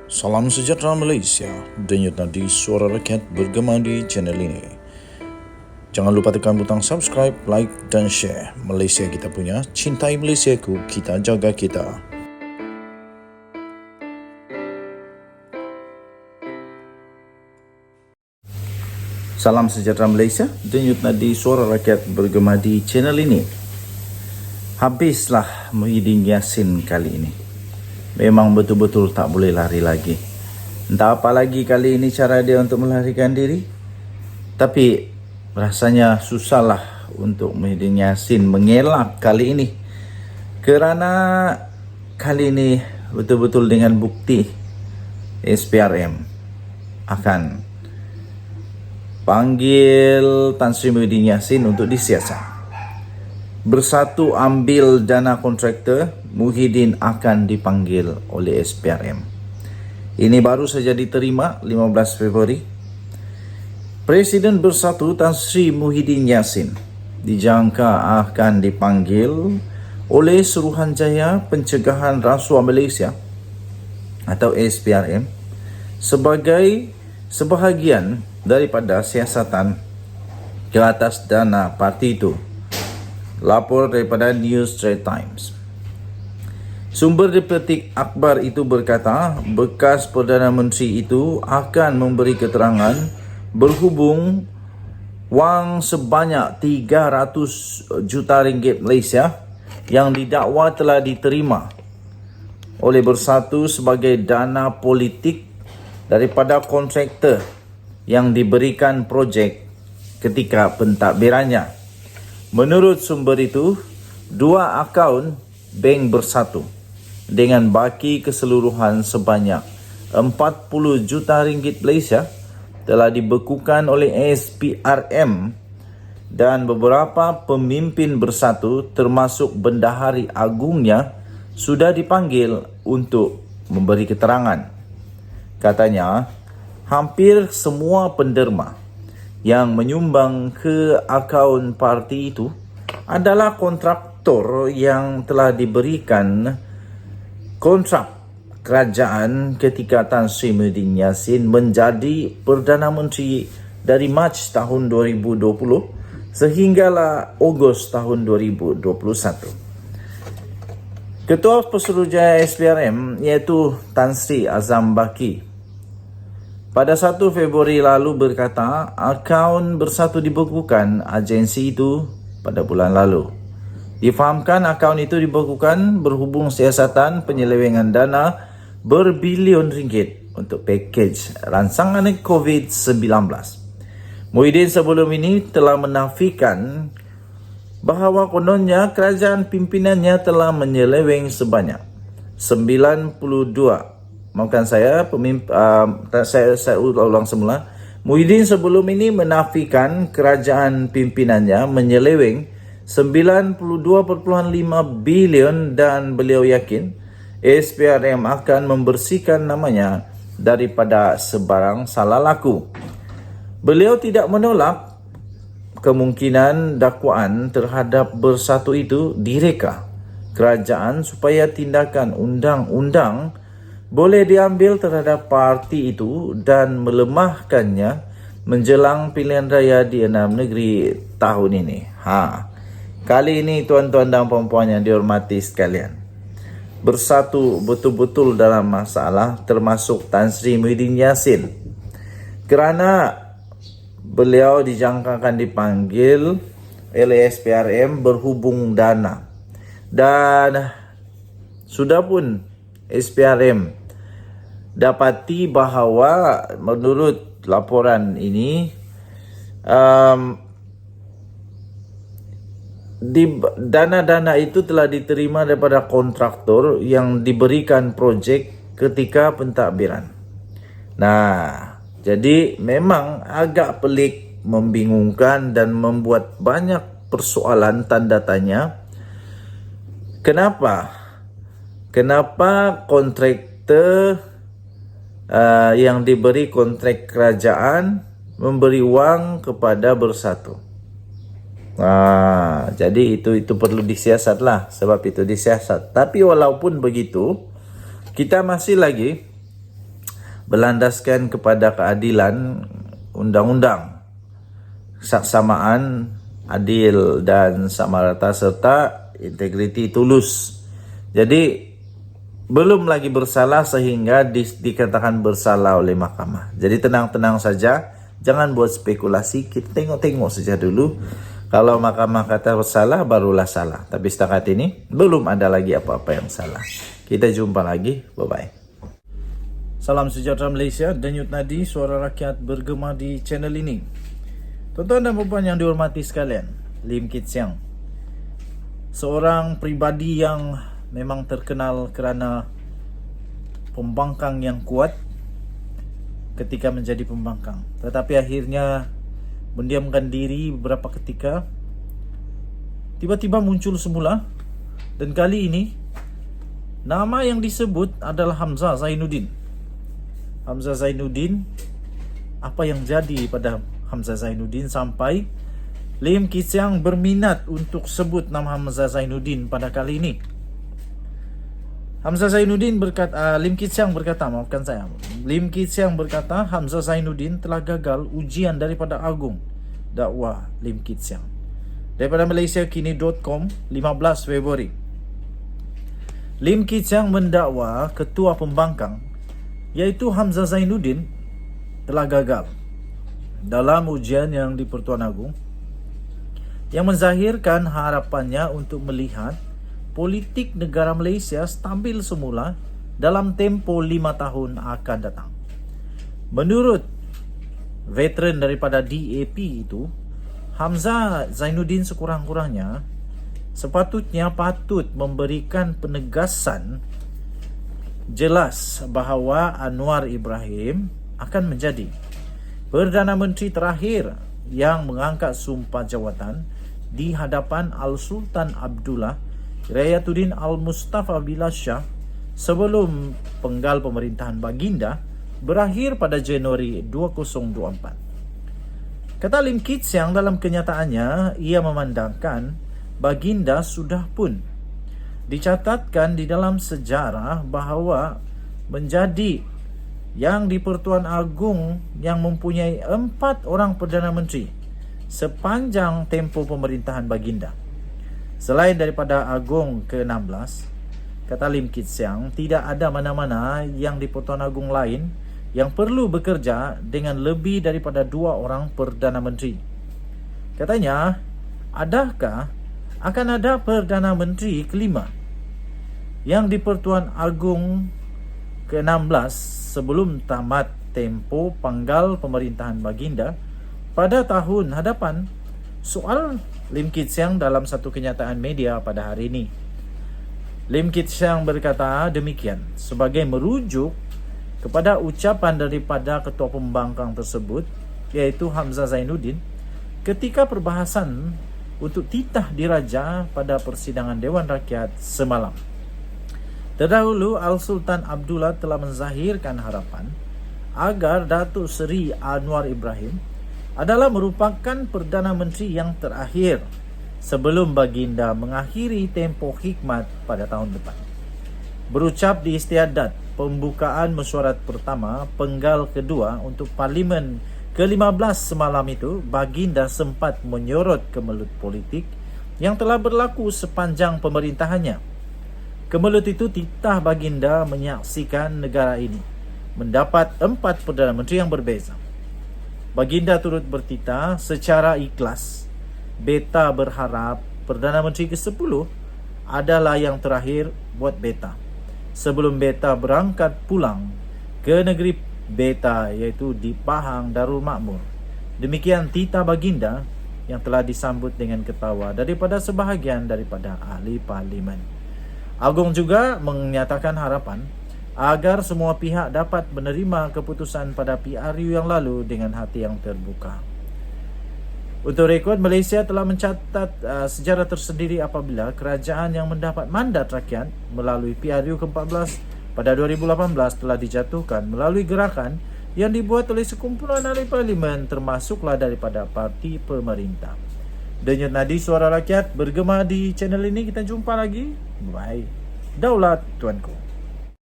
Salam sejahtera Malaysia, denyut nadi suara rakyat bergema di channel ini. Jangan lupa tekan butang subscribe, like dan share. Malaysia kita punya, cintai Malaysiaku, kita jaga kita. Salam sejahtera Malaysia, denyut nadi suara rakyat bergema di channel ini. Habislah Muhyiddin Yassin kali ini. Memang betul-betul tak boleh lari lagi. Entah apa lagi kali ini cara dia untuk melarikan diri. Tapi rasanya susahlah untuk Muhyiddin Yassin mengelak kali ini. Kerana kali ini betul-betul dengan bukti SPRM akan panggil Tan Sri Muhyiddin Yassin untuk disiasat. Bersatu ambil dana kontraktor, Muhyiddin akan dipanggil oleh SPRM. Ini baru saja diterima 15 Februari. Presiden Bersatu Tan Sri Muhyiddin Yassin dijangka akan dipanggil oleh Suruhanjaya Pencegahan Rasuah Malaysia atau SPRM sebagai sebahagian daripada siasatan ke atas dana parti itu. Lapor daripada News Straits Times. Sumber diplomatik akhbar itu berkata, bekas Perdana Menteri itu akan memberi keterangan berhubung wang sebanyak 300 juta ringgit Malaysia yang didakwa telah diterima oleh Bersatu sebagai dana politik daripada kontraktor yang diberikan projek ketika pentadbirannya. Menurut sumber itu, dua akaun bank Bersatu dengan baki keseluruhan sebanyak 40 juta ringgit Malaysia telah dibekukan oleh SPRM dan beberapa pemimpin Bersatu termasuk Bendahari Agungnya sudah dipanggil untuk memberi keterangan. Katanya, hampir semua penderma yang menyumbang ke akaun parti itu adalah kontraktor yang telah diberikan kontrak kerajaan ketika Tan Sri Muhyiddin Yassin menjadi Perdana Menteri dari Mac tahun 2020 sehinggalah Ogos tahun 2021. Ketua Pesuruhjaya SPRM iaitu Tan Sri Azam Baki pada 1 Februari lalu berkata akaun Bersatu dibekukan agensi itu pada bulan lalu. Difahamkan akaun itu dibekukan berhubung siasatan penyelewengan dana berbilion ringgit untuk pakej rancangan COVID-19. Muhyiddin sebelum ini telah menafikan bahawa kononnya kerajaan pimpinannya telah menyeleweng sebanyak 92. Maafkan saya, saya ulang semula. Muhyiddin sebelum ini menafikan kerajaan pimpinannya menyeleweng 92.5 bilion dan beliau yakin SPRM akan membersihkan namanya daripada sebarang salah laku. Beliau tidak menolak kemungkinan dakwaan terhadap Bersatu itu direka kerajaan supaya tindakan undang-undang boleh diambil terhadap parti itu dan melemahkannya menjelang pilihan raya di 6 negeri tahun ini. Kali ini tuan-tuan dan puan-puan yang dihormati sekalian, Bersatu betul-betul dalam masalah termasuk Tan Sri Muhyiddin Yassin. Kerana beliau dijangkakan dipanggil oleh SPRM berhubung dana. Dan sudah pun SPRM dapati bahawa menurut laporan ini dana-dana itu telah diterima daripada kontraktor yang diberikan projek ketika pentadbiran. Nah, jadi memang agak pelik, membingungkan dan membuat banyak persoalan tanda tanya. Kenapa kontraktor yang diberi kontrak kerajaan memberi wang kepada Bersatu? Jadi itu perlu disiasat lah, sebab itu disiasat. Tapi walaupun begitu, kita masih lagi berlandaskan kepada keadilan undang-undang, keseksama, adil dan sama rata serta integriti tulus. Jadi belum lagi bersalah sehingga dikatakan bersalah oleh mahkamah. Jadi tenang-tenang saja, jangan buat spekulasi, kita tengok-tengok saja dulu. Kalau mahkamah kata bersalah, barulah salah. Tapi setakat ini belum ada lagi apa-apa yang salah. Kita jumpa lagi, bye-bye. Salam sejahtera Malaysia, Denyut Nadi, suara rakyat bergema di channel ini. Tuan-tuan dan puan yang dihormati sekalian, Lim Kit Siang, seorang pribadi yang memang terkenal kerana pembangkang yang kuat ketika menjadi pembangkang, tetapi akhirnya mendiamkan diri beberapa ketika, tiba-tiba muncul semula. Dan kali ini nama yang disebut adalah Hamzah Zainuddin. Hamzah Zainuddin, apa yang jadi pada Hamzah Zainuddin sampai Lim Kit Siang berminat untuk sebut nama Hamzah Zainuddin pada kali ini? Hamzah Zainuddin berkata, Lim Kit Siang berkata, maafkan saya, Lim Kit Siang berkata Hamzah Zainuddin telah gagal ujian daripada Agung. Dakwah Lim Kit Siang daripada MalaysiaKini.com 15 Februari. Lim Kit Siang mendakwa ketua pembangkang iaitu Hamzah Zainuddin telah gagal dalam ujian yang di Pertuan Agong, yang menzahirkan harapannya untuk melihat politik negara Malaysia stabil semula dalam tempoh 5 tahun akan datang. Menurut veteran daripada DAP itu, Hamzah Zainuddin sekurang-kurangnya sepatutnya patut memberikan penegasan jelas bahawa Anwar Ibrahim akan menjadi Perdana Menteri terakhir yang mengangkat sumpah jawatan di hadapan Al-Sultan Abdullah Rayatuddin Al-Mustafa Bilal Shah sebelum penggal pemerintahan Baginda berakhir pada Januari 2024. Kata Lim Kit Siang dalam kenyataannya, ia memandangkan Baginda sudah pun dicatatkan di dalam sejarah bahawa menjadi yang di Pertuan Agong yang mempunyai 4 orang Perdana Menteri sepanjang tempoh pemerintahan Baginda. Selain daripada Agong ke-16, kata Lim Kit Siang, tidak ada mana-mana yang di Pertuan Agong lain yang perlu bekerja dengan lebih daripada 2 orang Perdana Menteri. Katanya, adakah akan ada Perdana Menteri kelima yang di Pertuan Agong ke-16 sebelum tamat tempoh panggal pemerintahan Baginda pada tahun hadapan? Soal Lim Kit Siang dalam satu kenyataan media pada hari ini. Lim Kit Siang berkata demikian sebagai merujuk kepada ucapan daripada ketua pembangkang tersebut, iaitu Hamzah Zainuddin, ketika perbahasan untuk titah diraja pada persidangan Dewan Rakyat semalam. Terdahulu, Al-Sultan Abdullah telah menzahirkan harapan agar Datuk Seri Anwar Ibrahim adalah merupakan Perdana Menteri yang terakhir sebelum Baginda mengakhiri tempoh khidmat pada tahun depan. Berucap di istiadat pembukaan mesyuarat pertama penggal kedua untuk Parlimen ke-15 semalam itu, Baginda sempat menyorot kemelut politik yang telah berlaku sepanjang pemerintahannya. Kemelut itu titah Baginda menyaksikan negara ini mendapat 4 Perdana Menteri yang berbeza. Baginda turut bertitah secara ikhlas. Beta berharap Perdana Menteri ke-10 adalah yang terakhir buat Beta sebelum Beta berangkat pulang ke negeri Beta, iaitu di Pahang Darul Makmur. Demikian titah Baginda yang telah disambut dengan ketawa daripada sebahagian daripada ahli parlimen. Agong juga menyatakan harapan agar semua pihak dapat menerima keputusan pada PRU yang lalu dengan hati yang terbuka. Untuk rekod, Malaysia telah mencatat sejarah tersendiri apabila kerajaan yang mendapat mandat rakyat melalui PRU ke-14 pada 2018 telah dijatuhkan melalui gerakan yang dibuat oleh sekumpulan ahli parlimen termasuklah daripada parti pemerintah. Denyut Nadi, suara rakyat bergema di channel ini. Kita jumpa lagi. Bye. Daulat tuanku.